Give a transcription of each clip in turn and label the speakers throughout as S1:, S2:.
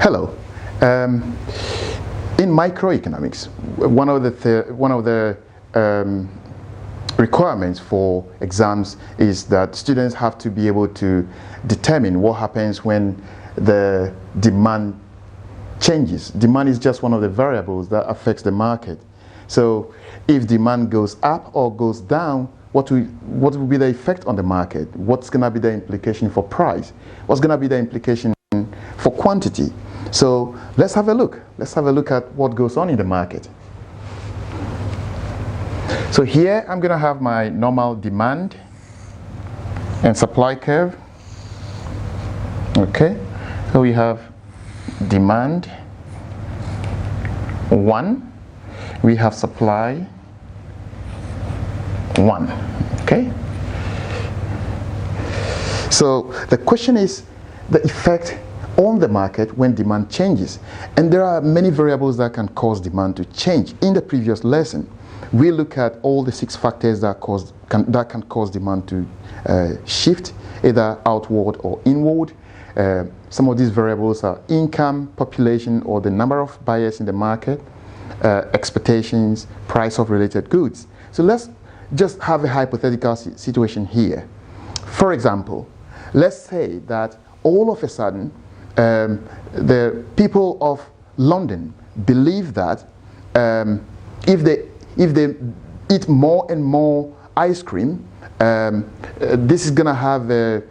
S1: Hello. In microeconomics, one of the requirements for exams is that students have to be able to determine what happens when the demand changes. Demand is just one of the variables that affects the market. So if demand goes up or goes down, what will be the effect on the market? What's going to be the implication for price? What's going to be the implication for quantity? So let's have a look. Let's have a look at what goes on in the market. So here I'm going to have my normal demand and supply curve. Okay, so we have demand 1, we have supply 1. Okay, so the question is the effect on the market when demand changes, and there are many variables that can cause demand to change. In the previous lesson we look at all the 6 factors that can cause demand to shift either outward or inward. Some of these variables are income, population, or the number of buyers in the market, expectations, price of related goods. So let's just have a hypothetical situation here. For example, let's say that all of a sudden the people of London believe that if they eat more and more ice cream, this is going to have a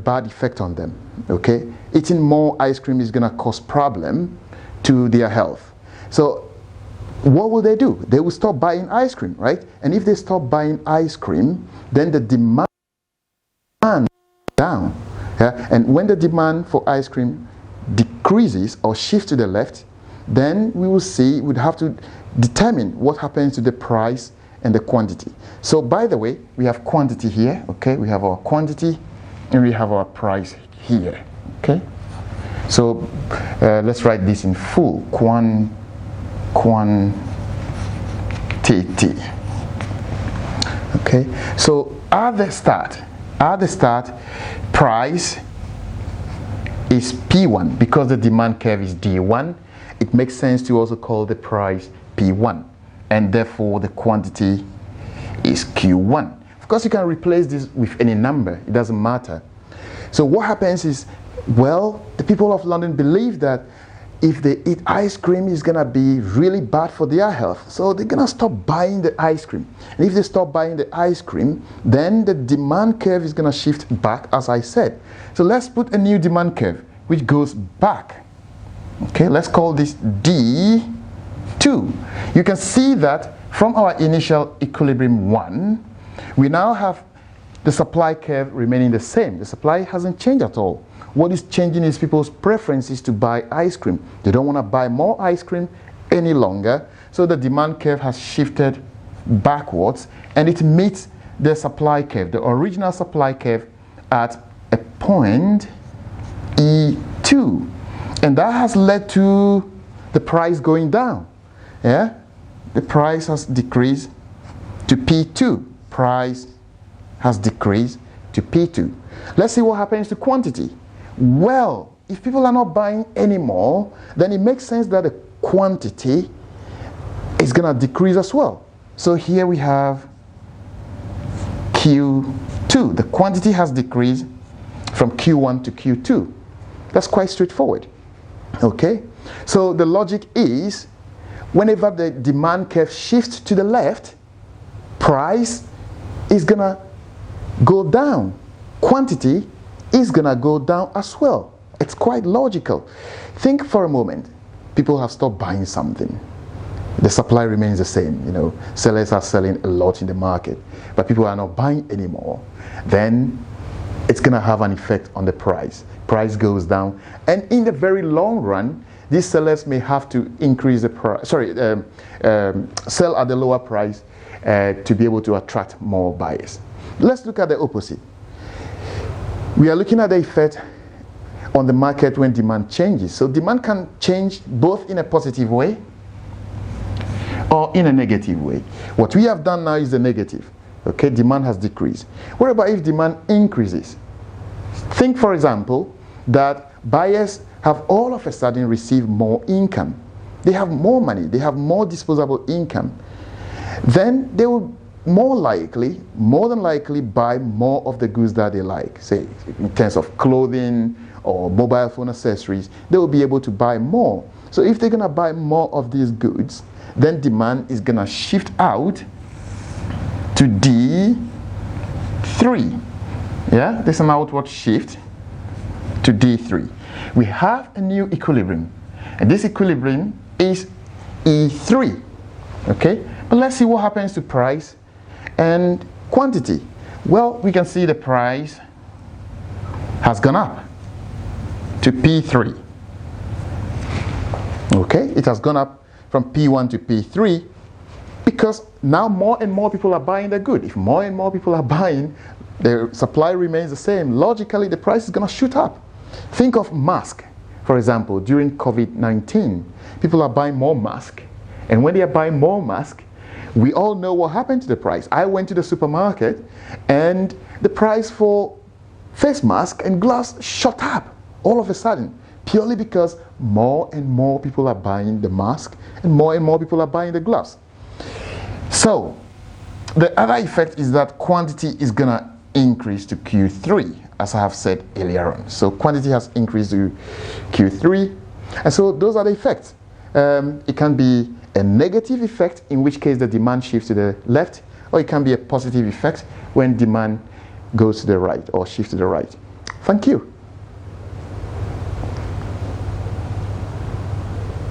S1: bad effect on them. Okay, eating more ice cream is going to cause problem to their health. So what will they do? They will stop buying ice cream, right? And if they stop buying ice cream, then the demand down. Yeah? And when the demand for ice cream decreases or shifts to the left, then we will see, we'd have to determine what happens to the price and the quantity. So by the way, we have quantity here, okay? We have our quantity and we have our price here, okay? So let's write this in full, quantity. Okay, so at the start, price is P1 because the demand curve is D1. It makes sense to also call the price P1, and therefore the quantity is Q1. Of course, you can replace this with any number, it doesn't matter. So what happens is, well, the people of London believe that if they eat ice cream, it's going to be really bad for their health. So they're going to stop buying the ice cream. And if they stop buying the ice cream, then the demand curve is going to shift back, as I said. So let's put a new demand curve, which goes back. Okay, let's call this D2. You can see that from our initial equilibrium 1, we now have the supply curve remaining the same. The supply hasn't changed at all. What is changing is people's preferences to buy ice cream. They don't want to buy more ice cream any longer. So the demand curve has shifted backwards and it meets the supply curve, the original supply curve, at a point E2. And that has led to the price going down. Yeah? The price has decreased to P2. Price has decreased to P2. Let's see what happens to quantity. Well, if people are not buying anymore, then it makes sense that the quantity is going to decrease as well. So here we have Q2. The quantity has decreased from Q1 to Q2. That's quite straightforward. Okay? So the logic is, whenever the demand curve shifts to the left, price is going to go down. Quantity is going to go down as well. It's quite logical. Think for a moment. People have stopped buying something. The supply remains the same. You know, sellers are selling a lot in the market, but people are not buying anymore. Then it's going to have an effect on the price. Price goes down, and in the very long run, these sellers may have to increase the price. Sell at the lower price to be able to attract more buyers. Let's look at the opposite. We are looking at the effect on the market when demand changes. So demand can change both in a positive way or in a negative way. What we have done now is the negative. Okay, demand has decreased. What about if demand increases? Think, for example, that buyers have all of a sudden received more income. They have more money, they have more disposable income. Then they will more than likely buy more of the goods that they like, say in terms of clothing or mobile phone accessories. They will be able to buy more. So if they're going to buy more of these goods, then demand is going to shift out to D3. Yeah, this is an outward shift to D3. We have a new equilibrium, and this equilibrium is E3. Okay, but let's see what happens to price and quantity. Well, we can see the price has gone up to P3. Okay, it has gone up from P1 to P3 because now more and more people are buying the good. If more and more people are buying, the supply remains the same. Logically, the price is going to shoot up. Think of mask, for example, during COVID-19. People are buying more mask, and when they are buying more mask, we all know what happened to the price. I went to the supermarket, and the price for face mask and gloves shot up all of a sudden, purely because more and more people are buying the mask and more people are buying the gloves. So the other effect is that quantity is going to increase to Q3, as I have said earlier on. So quantity has increased to Q3, and so those are the effects. It can be a negative effect, in which case the demand shifts to the left, or it can be a positive effect when demand goes to the right or shifts to the right. Thank you.